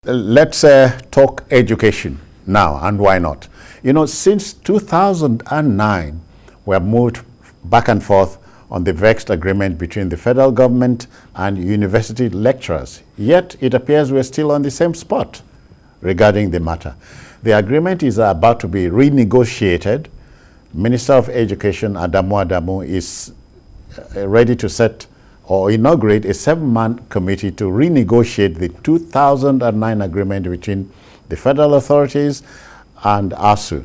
Let's talk education now, and why not? You know, since 2009, we have moved back and forth on the vexed agreement between the federal government and university lecturers. Yet, it appears we're still on the same spot regarding the matter. The agreement is about to be renegotiated. Minister of Education, Adamu Adamu, is ready to set or inaugurate a 7-man committee to renegotiate the 2009 agreement between the federal authorities and ASUU.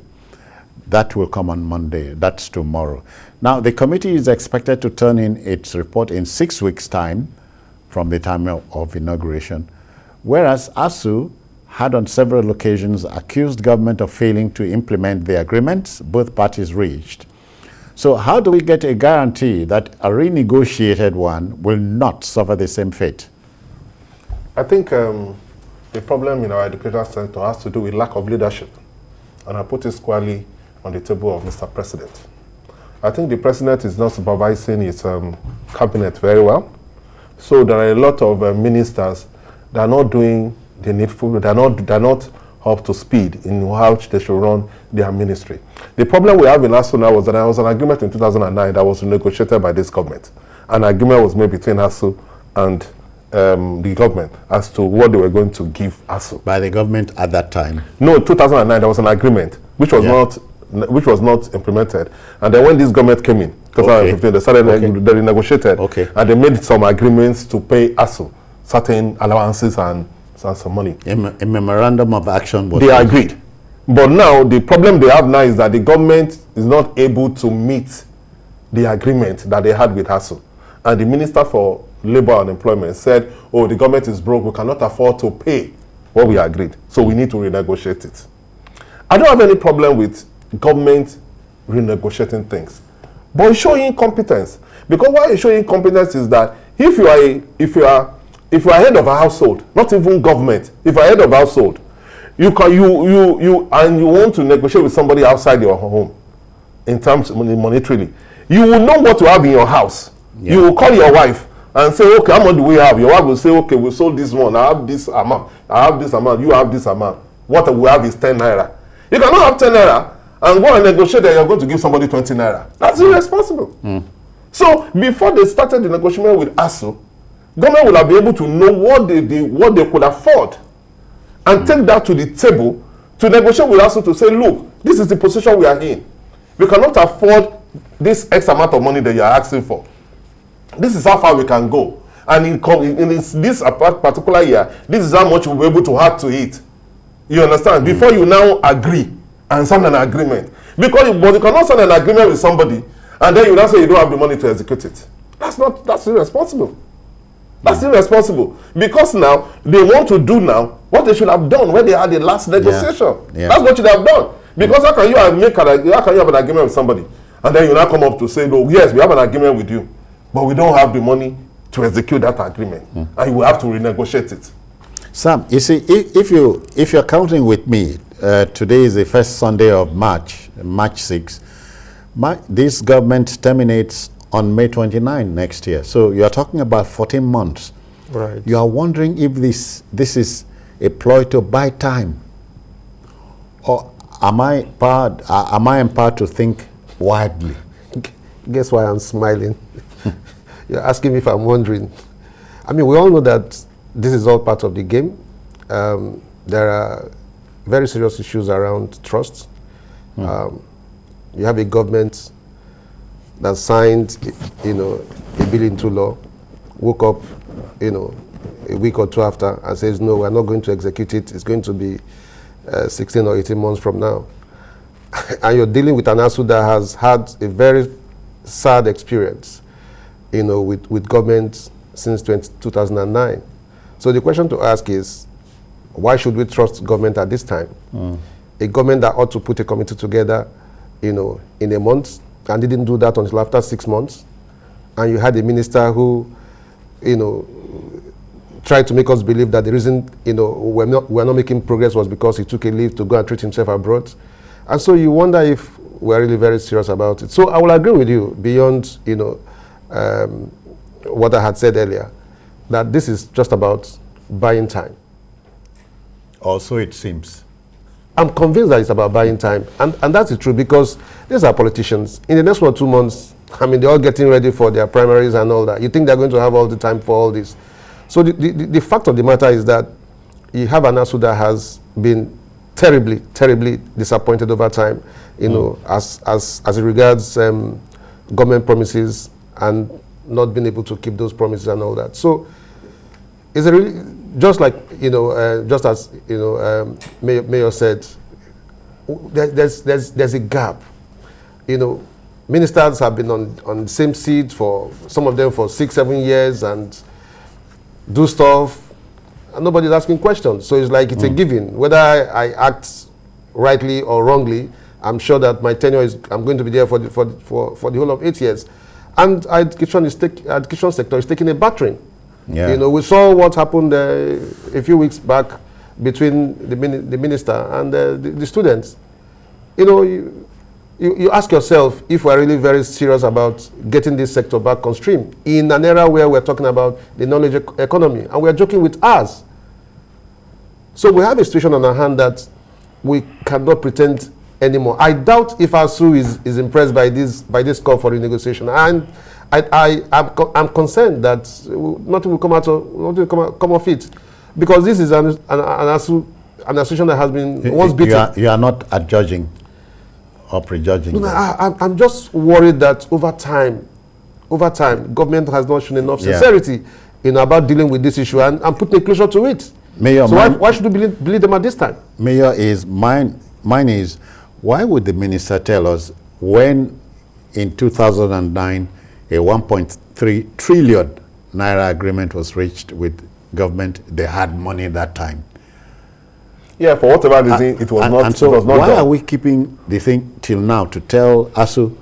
That will come on Monday. That's tomorrow. Now, the committee is expected to turn in its report in 6 weeks' time from the time of inauguration, whereas ASUU had on several occasions accused government of failing to implement the agreements both parties reached. So how do we get a guarantee that a renegotiated one will not suffer the same fate? I think the problem in our educational sector has to do with lack of leadership. And I put it squarely on the table of Mr. President. I think the President is not supervising his cabinet very well. So there are a lot of ministers that are not doing the needful, they're not up to speed in how they should run their ministry. The problem we have in ASUU now was that there was an agreement in 2009 that was negotiated by this government. An agreement was made between ASUU and the government as to what they were going to give ASUU. By the government at that time? No, 2009 there was an agreement which was not implemented. And then when this government came in, 2015, they started they renegotiated, and they made some agreements to pay ASUU certain allowances and some money. A memorandum of action was they agreed. But now the problem they have now is that the government is not able to meet the agreement that they had with ASUU. And the Minister for Labour and Employment said, oh, the government is broke, we cannot afford to pay what we agreed, so we need to renegotiate it. I don't have any problem with government renegotiating things, but it's showing incompetence. Because why it's showing incompetence is that if you are head of a household, not even government, if you're head of a household, you want to negotiate with somebody outside your home in terms of monetarily, you will know what you have in your house. You will call your wife and say, okay, how much do we have? Your wife will say, okay, we sold this one, I have this amount, you have this amount. What we have is 10 naira. You cannot have 10 naira and go and negotiate that you're going to give somebody 20 naira. That's irresponsible. So before they started the negotiation with ASUU, government will have been able to know what they could afford and take that to the table to negotiate with ASUU to say, look, this is the position we are in. We cannot afford this X amount of money that you are asking for. This is how far we can go. And in this particular year, this is how much we'll be able to add to it. You understand? Before you now agree and sign an agreement. But you cannot sign an agreement with somebody and then you now say you don't have the money to execute it. That's irresponsible. That's irresponsible. Because now they want to do now what they should have done when they had the last negotiation. That's what you should have done. Because how can you have an agreement with somebody and then you now come up to say, no, yes, we have an agreement with you, but we don't have the money to execute that agreement, and you will have to renegotiate it. Sam, you see, if you're counting with me, today is the first Sunday of March 6. This government terminates on May 29 next year. So you're talking about 14 months. Right. You are wondering if this is a ploy to buy time, or am I empowered to think widely? Guess why I'm smiling? You're asking me if I'm wondering. I mean, we all know that this is all part of the game. There are very serious issues around trust. You have a government that signed, a bill into law, woke up, a week or two after and says, no, we're not going to execute it. It's going to be 16 or 18 months from now. And you're dealing with an ASUU that has had a very sad experience, with government since 2009. So the question to ask is, why should we trust government at this time? A government that ought to put a committee together, in a month, and didn't do that until after 6 months. And you had a minister who, tried to make us believe that the reason, we're not making progress was because he took a leave to go and treat himself abroad. And so you wonder if we're really very serious about it. So I will agree with you beyond, what I had said earlier, that this is just about buying time. Or so it seems. I'm convinced that it's about buying time. And that's the truth, because these are politicians. In the next 1 or 2 months, I mean, they're all getting ready for their primaries and all that. You think they're going to have all the time for all this? So the fact of the matter is that you have an ASUU that has been terribly, terribly disappointed over time, you know, as it regards government promises and not being able to keep those promises and all that. So it's a really, just like, you know, just as, you know, Mayor said, there's a gap. You know, ministers have been on the same seat for, some of them for 6-7 years, and do stuff, and nobody's asking questions. So it's like it's a given. Whether I act rightly or wrongly, I'm sure that my tenure is, I'm going to be there for the whole of 8 years. And education sector is taking a battering. Yeah. You know, we saw what happened a few weeks back between the minister and the students. You know, you ask yourself if we're really very serious about getting this sector back on stream in an era where we're talking about the knowledge economy, and we're joking with us. So we have a situation on our hand that we cannot pretend anymore. I doubt if ASUU is impressed by this call for renegotiation, and I'm concerned that nothing will come off it, because this is an association that has been once beaten. You are not adjudging or prejudging. No, I'm just worried that over time, government has not shown enough sincerity, you know, about dealing with this issue and putting a closure to it. Mayor, so why should we believe them at this time? Mayor, mine is, why would the minister tell us when in 2009 a 1.3 trillion naira agreement was reached with government, they had money that time? Yeah, for whatever reason, it was not. And so it was not why done. are we keeping the thing till now to tell ASUU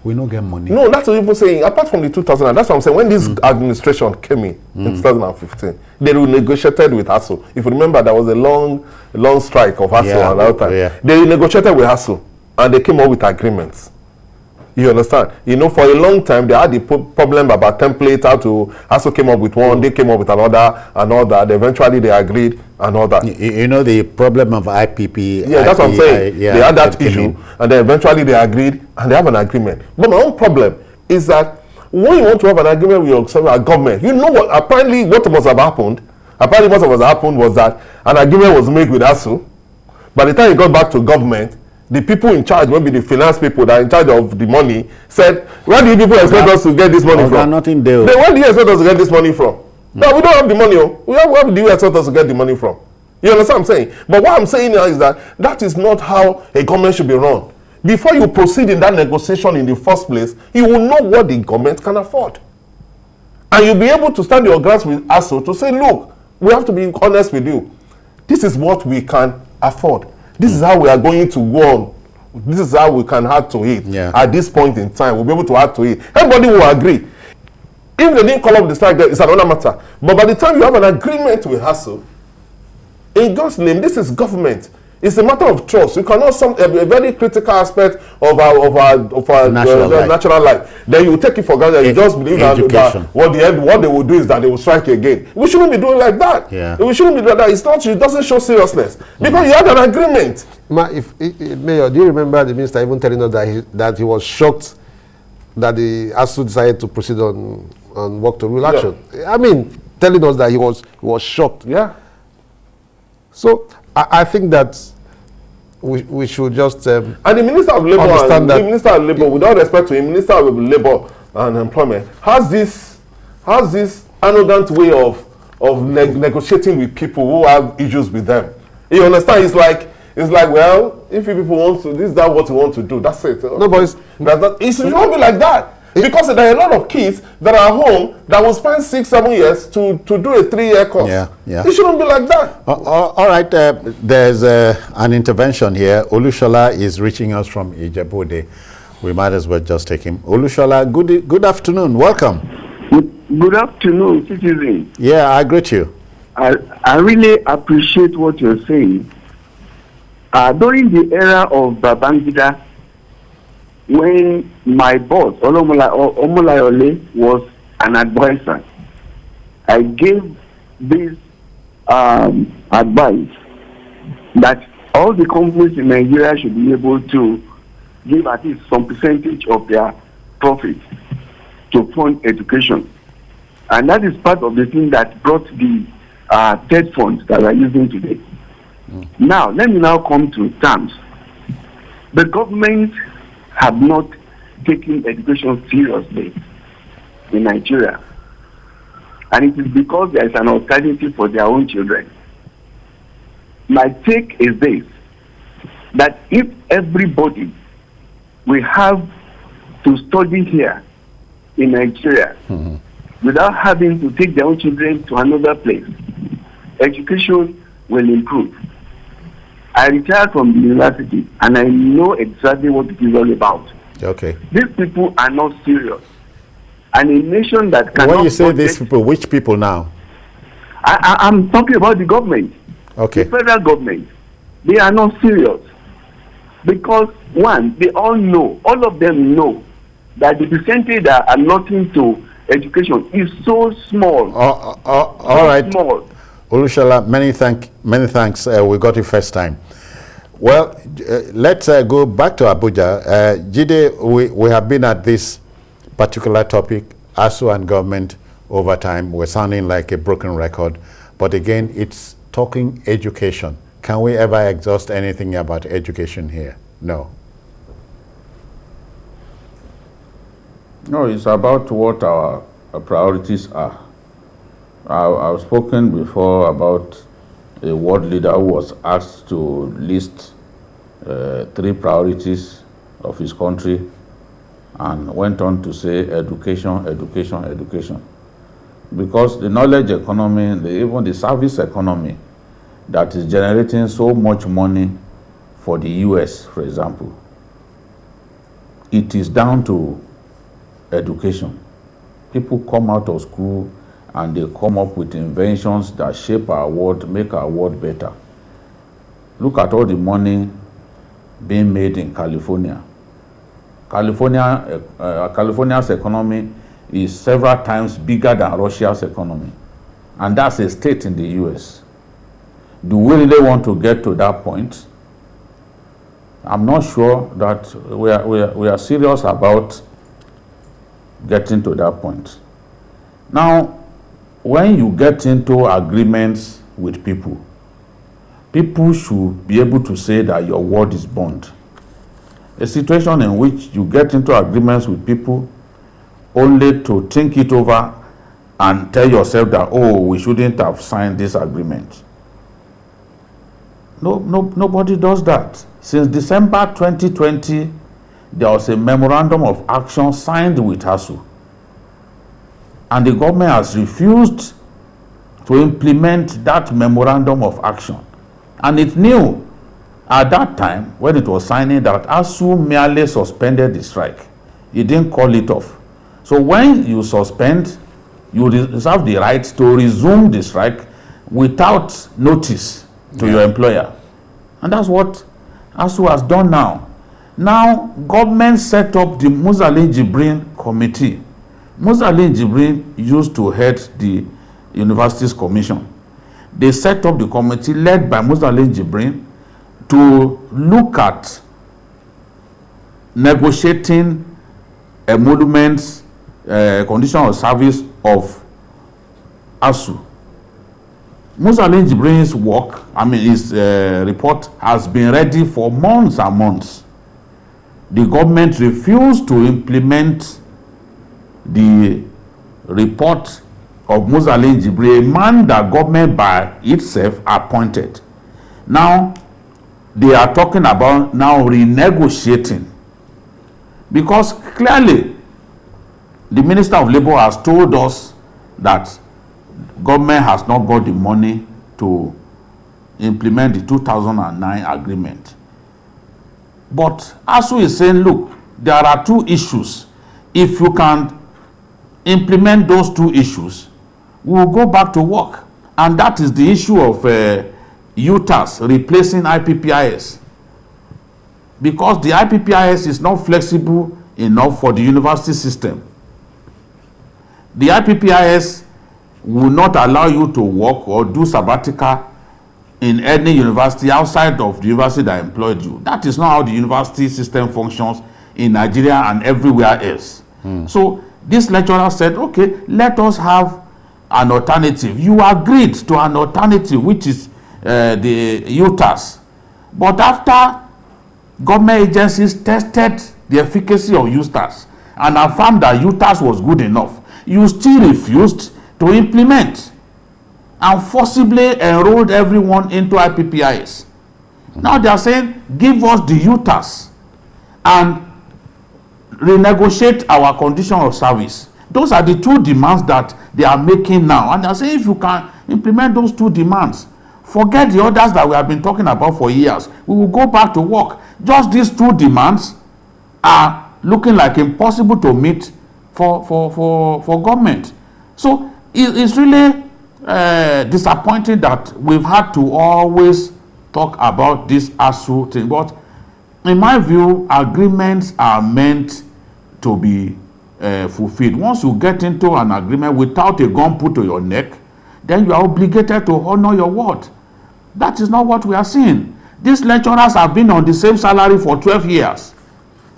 we don't get money? No, that's what people saying. Apart from the 2000, that's what I'm saying. When this administration came in 2015, they renegotiated with ASUU. If you remember, there was a long strike of ASUU at that time. Yeah. They renegotiated with ASUU, and they came up with agreements. You understand? You know, for a long time, they had the problem about template, how to, ASUU came up with one, they came up with another, and all that. Eventually, they agreed, and all that. You know, the problem of IPP. Yeah, that's what I'm saying. They had that issue, and then eventually they agreed, and they have an agreement. But my own problem is that when you want to have an agreement with your government, you know what, apparently what must have happened was that an agreement was made with ASUU. By the time it got back to government, the people in charge, maybe the finance people that are in charge of the money, said, where do you people expect us to get this money from? Nothing there. Then where do you expect us to get this money from? No, we don't have the money. Where do you expect us to get the money from? You understand what I'm saying? But what I'm saying now is that is not how a government should be run. Before you proceed in that negotiation in the first place, you will know what the government can afford. And you'll be able to stand your ground with ASUU to say, look, we have to be honest with you. This is what we can afford. This is how we are going to go on. This is how we can add to it. Yeah. At this point in time, we'll be able to add to it. Everybody will agree. If they didn't call up the strike, it's another matter. But by the time you have an agreement with ASUU, in God's name, this is government. It's a matter of trust. You cannot a very critical aspect of our natural life. Then you take it for granted. You just believe that what they will do is that they will strike again. We shouldn't be doing like that. Yeah. We shouldn't be doing that. It's not. It doesn't show seriousness because you had an agreement. Mayor, do you remember the minister even telling us that he was shocked that the ASUU decided to proceed on work to rule action? I mean, telling us that he was shocked. Yeah. So I think that we should just and the Minister of Labour understand that the Minister of Labour, with all respect to him, Minister of Labour and Employment, has this arrogant way of negotiating with people who have issues with them. You understand? It's like, well, if you people want to, this is what you want to do. That's it. No, boys. It should not be like that. Because there are a lot of kids that are home that will spend 6-7 years to do a 3-year course. Yeah. It shouldn't be like that. All right. There's an intervention here. Olushola is reaching us from Ijebu-Ode. We might as well just take him. Olushola, good afternoon. Welcome. Good afternoon, citizen. Yeah, I greet you. I really appreciate what you're saying. During the era of Babangida, when my boss, Omolayole, was an advisor, I gave this advice that all the companies in Nigeria should be able to give at least some percentage of their profit to fund education. And that is part of the thing that brought the TED funds that we are using today. Now, let me now come to terms. The government have not taken education seriously in Nigeria. And it is because there is an alternative for their own children. My take is this, that if everybody will have to study here in Nigeria without having to take their own children to another place, education will improve. I retired from the university and I know exactly what it is all about. Okay. These people are not serious. And a nation that cannot... When you say these people, which people now? I'm talking about the government. Okay. The federal government. They are not serious. Because, one, they all know, all of them know, that the percentage that are allotting to education is so small. All right. Small. Olushola, many thanks. We got you first time. Well, let's go back to Abuja. Jide, we have been at this particular topic, ASUU and government, over time. We're sounding like a broken record. But again, it's talking education. Can we ever exhaust anything about education here? No. No, it's about what our priorities are. I've spoken before about a world leader who was asked to list 3 priorities of his country and went on to say education, education, education. Because the knowledge economy, even the service economy that is generating so much money for the US, for example, it is down to education. People come out of school and they come up with inventions that shape our world, make our world better. Look at all the money being made in California. California's economy is several times bigger than Russia's economy. And that's a state in the US. Do we really want to get to that point? I'm not sure that we are serious about getting to that point. Now, when you get into agreements with people, people should be able to say that your word is bond. A situation in which you get into agreements with people only to think it over and tell yourself that, oh, we shouldn't have signed this agreement. Nobody does that. Since December 2020, there was a memorandum of action signed with ASUU. And the government has refused to implement that memorandum of action. And it knew at that time, when it was signing, that ASUU merely suspended the strike. It didn't call it off. So when you suspend, you reserve the right to resume the strike without notice to your employer. And that's what ASUU has done now. Now, government set up the Musalin Jibrin Committee. Musalin Jibrin used to head the Universities Commission. They set up the committee led by Musalin Jibrin to look at negotiating emoluments, condition of service of ASUU. Musalin Jibrin's work, his report has been ready for months and months. The government refused to implement the report of Musalin Jibrin, a man that government by itself appointed. Now, they are talking about now renegotiating. Because clearly, the Minister of Labour has told us that government has not got the money to implement the 2009 agreement. But ASUU is saying, look, there are 2 issues. If you can implement those 2 issues, we will go back to work. And that is the issue of UTAS replacing IPPIS. Because the IPPIS is not flexible enough for the university system. The IPPIS will not allow you to work or do sabbatical in any university outside of the university that employed you. That is not how the university system functions in Nigeria and everywhere else. So this lecturer said, okay, let us have an alternative. You agreed to an alternative, which is the UTAS. But after government agencies tested the efficacy of UTAS and affirmed that UTAS was good enough, you still refused to implement and forcibly enrolled everyone into IPPIS. Now they are saying, give us the UTAS and renegotiate our condition of service. Those are the two demands that they are making now. And they are saying, if you can implement those two demands, forget the others that we have been talking about for years. We will go back to work. Just these two demands are looking like impossible to meet for government. So it's really disappointing that we've had to always talk about this ASUU thing. But in my view, agreements are meant to be fulfilled. Once you get into an agreement without a gun put to your neck, then you are obligated to honor your word. That is not what we are seeing. These lecturers have been on the same salary for 12 years.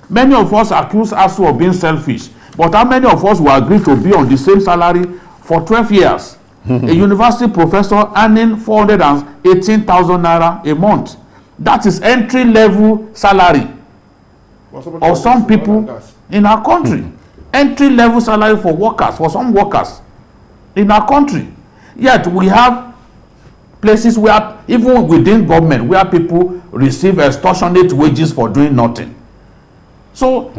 Many of us accuse ASUU of being selfish, but how many of us will agree to be on the same salary for 12 years? A university professor earning 418,000 naira a month. That is entry-level salary of some people in our country. Entry-level salary for workers, for some workers in our country. Yet we have places where, even within government, where people receive extortionate wages for doing nothing. So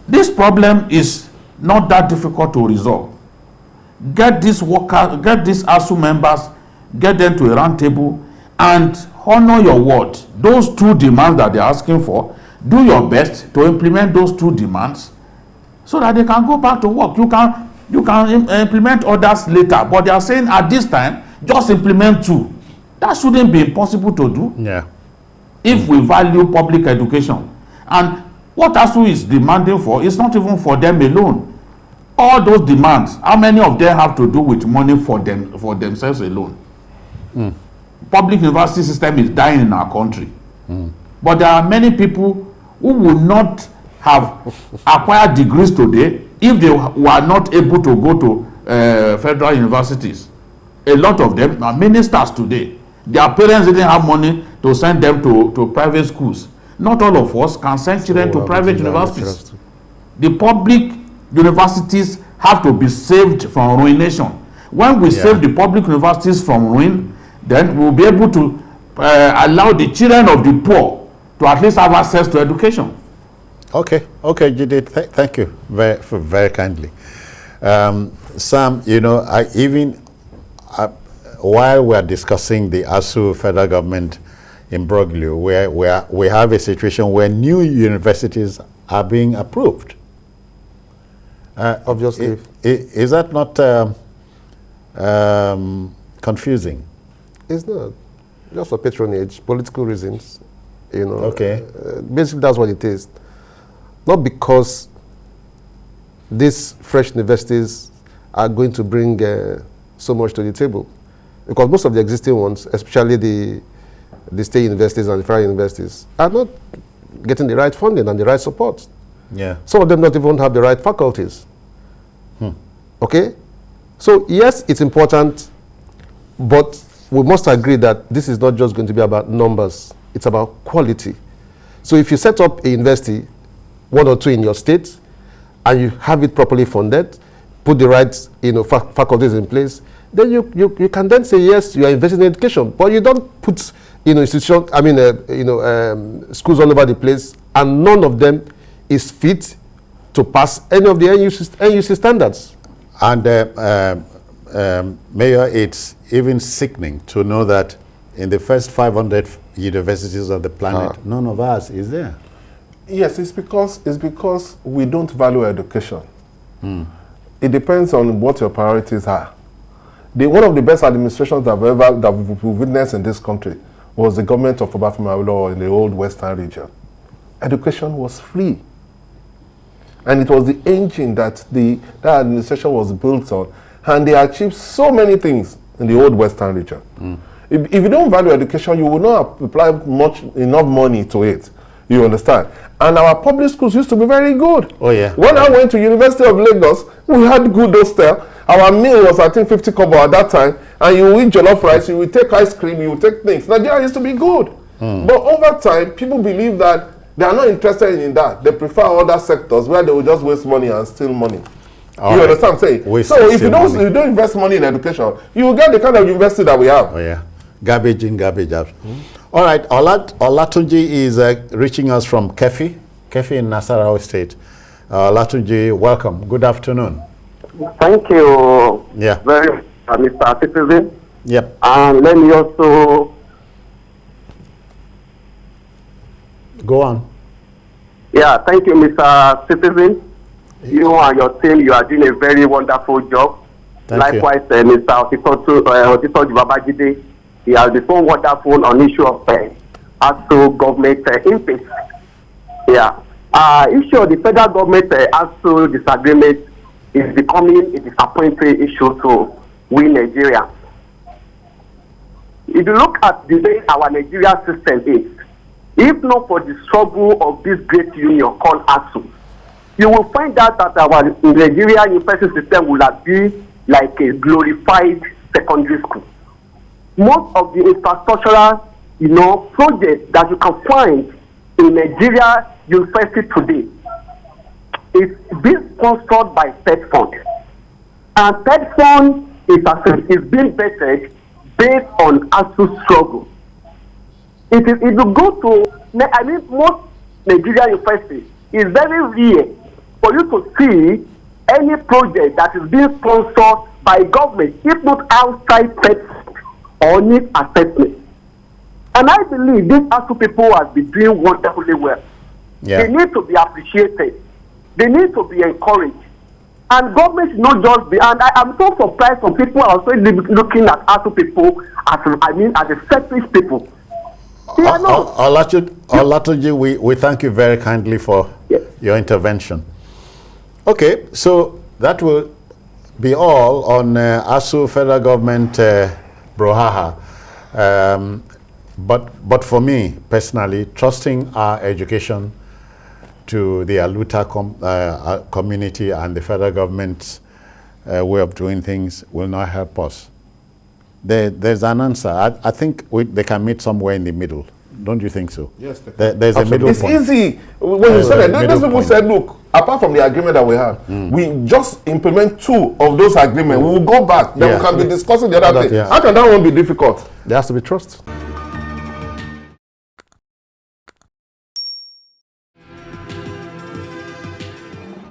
this problem is not that difficult to resolve. Get these workers, get these ASUU members, get them to a round table and honor your word. Those two demands that they're asking for, do your best to implement those two demands so that they can go back to work. You can implement others later, but they are saying at this time, just implement two. That shouldn't be impossible to do. Yeah. If we value public education. And what ASUU is demanding for is not even for them alone. All those demands, how many of them have to do with money for themselves alone? Public university system is dying in our country. But there are many people who would not have acquired degrees today if they were not able to go to federal universities. A lot of them are ministers today. Their parents didn't have money to send them to private schools. Not all of us can send children to private universities. The public universities have to be saved from ruination. When we save the public universities from ruin, then we'll be able to allow the children of the poor to at least have access to education. Okay, Jide, thank you very kindly. Sam, you know, while we are discussing the ASUU federal government imbroglio, where we have a situation where new universities are being approved. Obviously. Is that not confusing? It's not. Just for patronage, political reasons, you know. Okay. Basically, that's what it is. Not because these fresh universities are going to bring so much to the table. Because most of the existing ones, especially the state universities and the federal universities, are not getting the right funding and the right support. Yeah. Some of them not even have the right faculties. Okay? So, yes, it's important, but we must agree that this is not just going to be about numbers. It's about quality. So if you set up a university, one or two in your state, and you have it properly funded, put the right faculties in place, then you can then say, yes, you are investing in education, but you don't put institutions, schools all over the place, and none of them is fit to pass any of the NUC standards. And Mayor, it's even sickening to know that in the first 500 universities on the planet, none of us is there. Yes, it's because we don't value education. It depends on what your priorities are. One of the best administrations that we've witnessed in this country was the government of Obafemi Awolowo in the old Western region. Education was free. And it was the engine that that administration was built on. And they achieved so many things in the old Western region. If you don't value education, you will not apply enough money to it. You understand? And our public schools used to be very good. Oh yeah. When I went to University of Lagos, we had good hostel. Our meal was, I think, 50 kobo at that time. And you eat jollof rice, you will take ice cream, you will take things. Nigeria used to be good. But over time, people believe that they are not interested in that. They prefer other sectors where they will just waste money and steal money. You understand what I'm saying? So if you don't invest money in education, you will get the kind of university that we have. Oh yeah. Garbage in, garbage out. All right, Olatunji is reaching us from Kefi in Nasarawa State. Olatunji, welcome. Good afternoon. Thank you. Yeah. Very much, Mr. Citizen. Yep. And let me also go on. Yeah, thank you, Mr. Citizen. You and your team, you are doing a very wonderful job. Likewise, Mr. Otitoju Babajide, he has been so wonderful on issue of ASUU government impact. Yeah. Issue of the federal government ASUU disagreement is becoming a disappointing issue to we Nigeria. If you look at the way our Nigeria system is, if not for the struggle of this great union called ASUU, you will find out that our Nigeria university system will have been like a glorified secondary school. Most of the infrastructural, projects that you can find in Nigeria university today is being sponsored by Fed Fund. And Fed Fund is being vetted based on ASUU struggle. If you go to, most Nigeria universities, it's very rare for you to see any project that is being sponsored by government, if not outside Fed or need assessment. And I believe these ASUU people have been doing wonderfully well. Yeah. They need to be appreciated. They need to be encouraged. And government should not just be, and I'm so surprised some people are also looking at ASUU people as a selfish people. Olatunji, we thank you very kindly for your intervention. Okay, so that will be all on ASUU federal government brouhaha. But for me personally, trusting our education to the Aluta community and the federal government's way of doing things will not help us. There's an answer. I think they can meet somewhere in the middle. Don't you think so? Yes. There's a middle point. It's easy. When you said that, those people said, look, apart from the agreement that we have, we just implement 2 of those agreements. We will go back. Then we can be discussing the other thing. How can that one be difficult? There has to be trust.